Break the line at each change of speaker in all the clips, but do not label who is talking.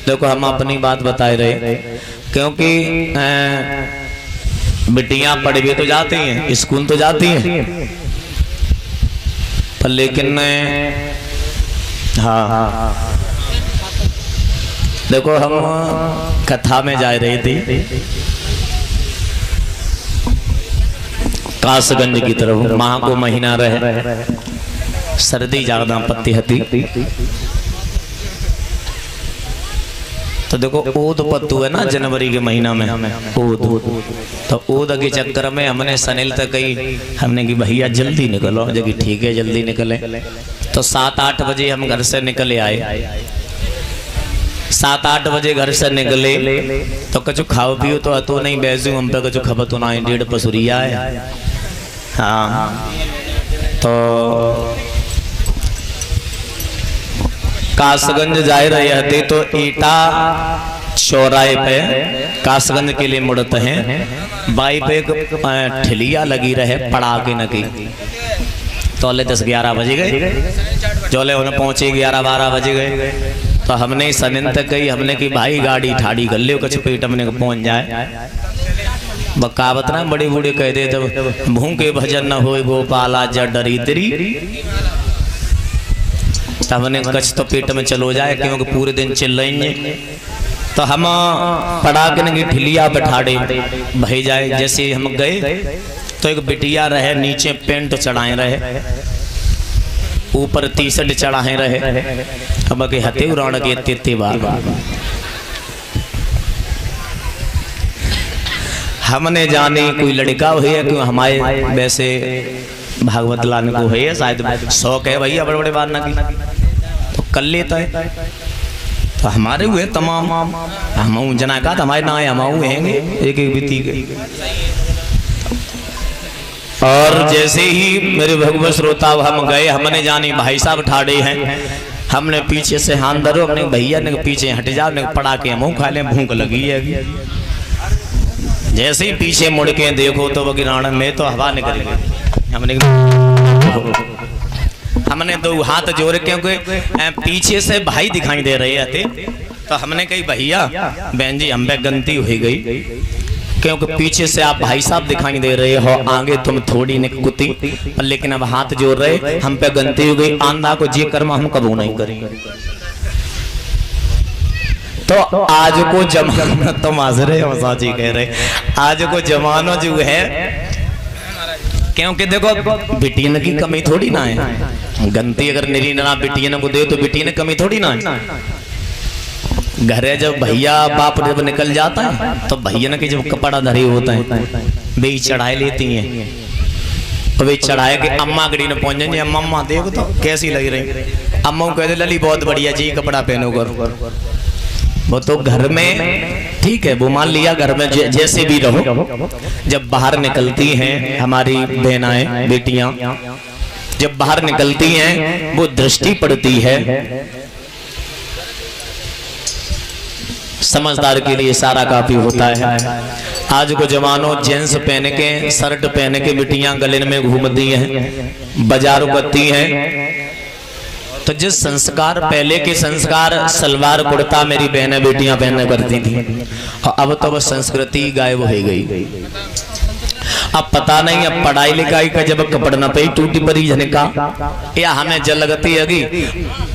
देखो हम अपनी बात बता रहे, क्योंकि बिटियां पढ़ भी तो जाती हैं, स्कूल तो जाती हैं, पर लेकिन हाँ देखो हम कथा में जा रही थी कासगंज की तरफ, माह को महीना रहे, सर्दी ज्यादा पत्ती हती, तो देखो ओद पत्तू है ना जनवरी के महीना में ओद, तो ओद के चक्कर में हमने सनिल तक कही, हमने कि भैया जल्दी निकलो, जबकि ठीक है जल्दी निकले, तो 7-8 बजे हम घर से निकले आए, 7-8 बजे घर से निकले तो कछु खाओ पियो तो नहीं बैसू हम पे कछु खबर तो ना 1.5 पसुरिया है। हाँ तो कासगंज जा रहे थे तो ईटा चौराहे पे कासगंज के लिए मुड़ते हैं, बाई पे एक ठिलिया लगी रहे पड़ाके न की, तोले 10-11 बजे गए, जोले उन्हें पहुंचे 11-12 बजे गए, तो हमने सनिन तक गई, हमने की भाई गाड़ी ठाड़ी कर लियो कछ पेट हमने पहुंच जाए, बकावत ना बड़े बूढ़े कह दे जब भूखे भजन न होए गोपाला जड़ डरी तेरी, हमने कछ तो पेट में चलो जाए क्योंकि पूरे दिन चिल्लाएंगे, तो हम पड़ाकन की ठिलिया बैठाड़े भाई जाए, जैसे हम गए तो एक बिटिया रहे नीचे पेंट चढ़ाए रहे, ऊपर टी-शर्ट चढ़ाए रहे, अब के हते उड़ान के तेते बार हमने जाने कोई लड़का है क्यों हमारे वैसे भागवत लाने को है, शायद शौक है भैया बड़े बड़े बार ना की, तो कर लेता है, तो हमारे हुए तमाम हम जना का हमारे ना हम हैंगे एक एक बीती गई, और जैसे ही मेरे भगवत श्रोता हम गए, हमने जानी भाई साहब ठाड़े हैं, हमने पीछे से हाथ धरो, हमने भैया ने पीछे हट जाओ, ने पड़ा के मुँह खा ले, भूख लगी है, जैसे ही पीछे मुड़ के देखो तो बगिराण में तो हवा निकल गई, हमने 2 हाथ जोड़, क्योंकि पीछे से भाई दिखाई दे रहे थे, तो हमने कही भैया बहन जी हम पे गलती हो गई, क्योंकि पीछे से आप भाई साहब दिखाई दे रहे हो, आगे तुम थोड़ी निकुती, लेकिन अब हाथ जोड़ रहे, हम पे गलती हो गई, आंधा को जी कर्म हम कबू नहीं करेंगे। तो आज को जमाना तो माजरे जी कह रहे, आज को जमाना जो है, क्योंकि देखो बिटियन की कमी थोड़ी ना है, गंती अगर मेरी ना बिटियन को दे तो बिटियन कमी थोड़ी ना है, घरे जब भैया बाप जब निकल जाता है तो भैया के जब कपड़ा धरे होता है वे चढ़ाए लेती हैं, तो वे चढ़ाए के अम्मा गड़ी ने पहुंच जाएंगे, अम्मा देखो तो कैसी लग रही, अम्मा को कहते लली बहुत बढ़िया जी कपड़ा पहनो कर, वो तो घर में ठीक है, वो मान लिया घर में जैसे भी रहो, जब बाहर निकलती हैं हमारी बहनाएं बेटियां, जब बाहर निकलती हैं वो दृष्टि पड़ती है, समझदार के लिए सारा काफी होता है। आज को जवानों जींस पहन के शर्ट पहन के बिटियां गले में घूमती हैं, बाजार करती हैं, तो जिस संस्कार पहले के संस्कार सलवार कुर्ता मेरी बहनें बेटियां पहनने करती थी, अब तो वह संस्कृति गायब हो गई। अब पता नहीं अब पढ़ाई लिखाई का जब कपड़ न पे टूटी पड़ी जने का, या हमें जल लगती है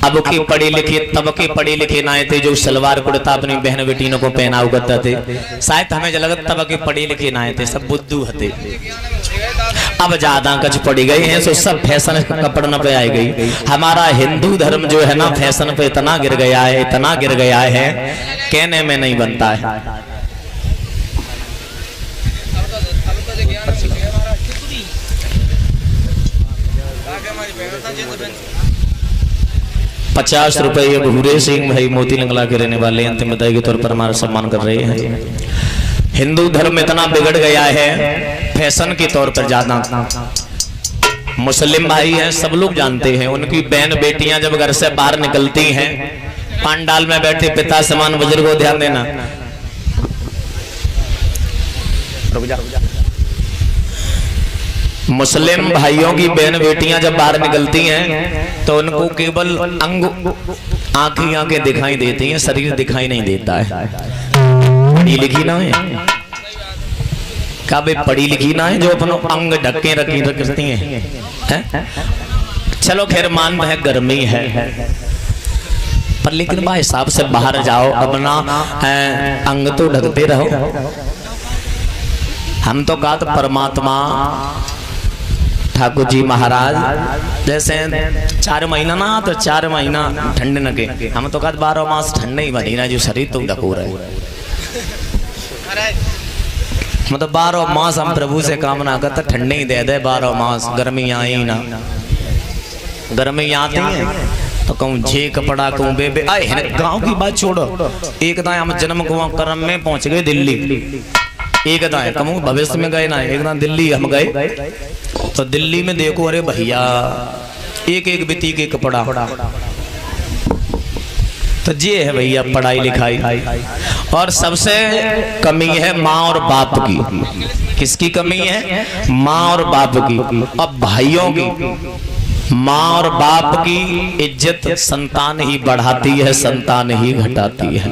अब की पढ़े लिखे तब के पढ़े लिखे ना थे जो सलवार कुर्ता अपनी बहन बेटियों को पहना करते थे, शायद हमें जल लगता तब के पढ़े लिखे ना थे, सब बुद्धू थे, अब ज्यादा कच पड़ी गई हैं, तो सब फैशन कपड़ न पे आई गई। हमारा हिंदू धर्म जो है ना फैशन पे इतना गिर गया है, इतना गिर गया है, कहने में नहीं बनता है। 50 रुपए ये भूरे सिंह भाई मोती लंगला के रहने वाले अंतिम विदाई के तौर पर हमारा सम्मान कर रहे हैं। हिंदू धर्म इतना बिगड़ गया है फैशन के तौर पर ज्यादा। मुस्लिम भाई हैं, सब लोग जानते हैं, उनकी बहन बेटियां जब घर से बाहर निकलती हैं, पंडाल में बैठे पिता समान बुजुर्ग को ध्यान देना, मुस्लिम भाइयों की बहन बेटियां जब बाहर निकलती हैं तो उनको केवल आंखें आंखें दिखाई देती हैं, शरीर दिखाई नहीं देता है। पढ़ी लिखी ना है क्या भाई, पढ़ी लिखी ना है जो अपनो अंग ढक्के रखती हैं। चलो खैर मान है गर्मी है, पर लेकिन भाई हिसाब से बाहर जाओ, अपना अंग तो ढकते रहो। हम तो कहा तो परमात्मा ठाकुर जी महाराज जैसे 4 महीना ना तो 4 महीना ठंड न के, हम तो कहा 12 मास ठंड ही बनी ना, जो शरीर तो ढको रहे। मतलब 12 मास हम प्रभु से कामना करते ठंड ही दे दे, 12 मास गर्मी आई ना। गर्मी आती है तो कहूँ जे कपड़ा कहूँ बेबे आए। गांव की बात छोड़ो, एक दाएं हम जन्म कुआं कर्म में पहुंच गए दिल्ली, एक दाएं कहूँ भविष्य में गए ना, एक दाएं दिल्ली हम गए तो दिल्ली में देखो अरे भैया एक एक बिती के कपड़ा। तो ये है भैया पढ़ाई लिखाई। और सबसे कमी है माँ और बाप की। किसकी कमी है? माँ और बाप की। अब भाइयों की माँ और बाप की इज्जत संतान ही बढ़ाती है, संतान ही घटाती है।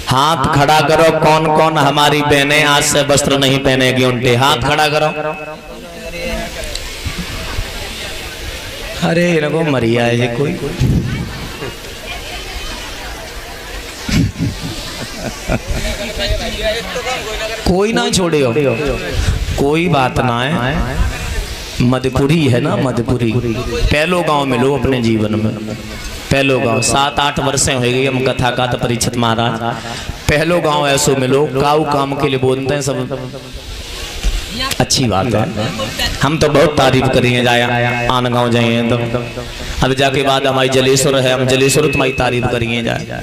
हाथ खड़ा करो, कौन कौन हमारी बहनें आज से वस्त्र नहीं पहनेगी उल्टे? हाथ खड़ा करो। अरे इनको मरिया है कोई। कोई ना छोड़े हो, कोई बात ना है। मधुपुरी है ना, मधुपुरी पहलो गांव मिलो अपने जीवन में। पहलो गांव 7-8 वर्षें हो गई हम कथा का तो परीक्षित महाराज पहलो गांव ऐसो मिलो, काऊ काम के लिए बोलते हैं सब। अच्छी बात है, हम तो बहुत तारीफ करिए जाया आन गाँव जाइए तो। अब जाके बाद हमारी जलेश्वर है, हम जलेश्वर तुम्हारी तारीफ करिए जाए।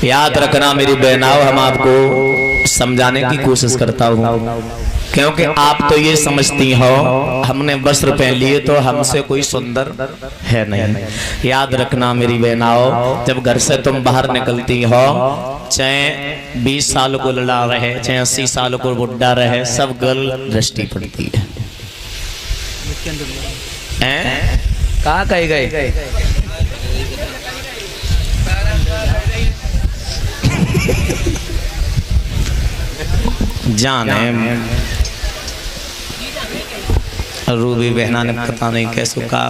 याद रखना मेरी बहनाओं, हम आपको समझाने की कोशिश करता हूँ, क्योंकि आप तो ये समझती हो हमने वस्त्र पहन लिए तो हमसे कोई सुंदर है नहीं। याद रखना मेरी बहनाओं, जब घर से तुम बाहर निकलती हो, चाहे 20 साल को लड़ा रहे, चाहे 80 साल को बुढ़ा रहे, सब गर्ल दृष्टि पड़ती है। कहाँ कहे गए? जाने रूबी बहना ने पता नहीं कैसे का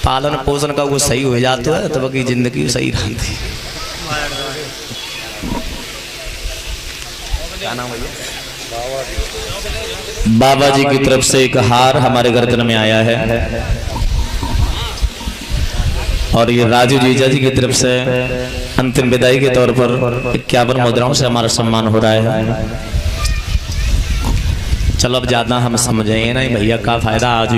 पालन पोषण का वो सही हो जाता है तो बाकी जिंदगी सही रहती। बाबा जी की तरफ से एक हार हमारे गर्दन में आया है और ये राजू जीजा जी की तरफ से अंतिम विदाई के तौर पर 51 मुद्राओं से हमारा सम्मान हो रहा है। चलो अब ज्यादा हम समझेंगे नहीं भैया, का फायदा आज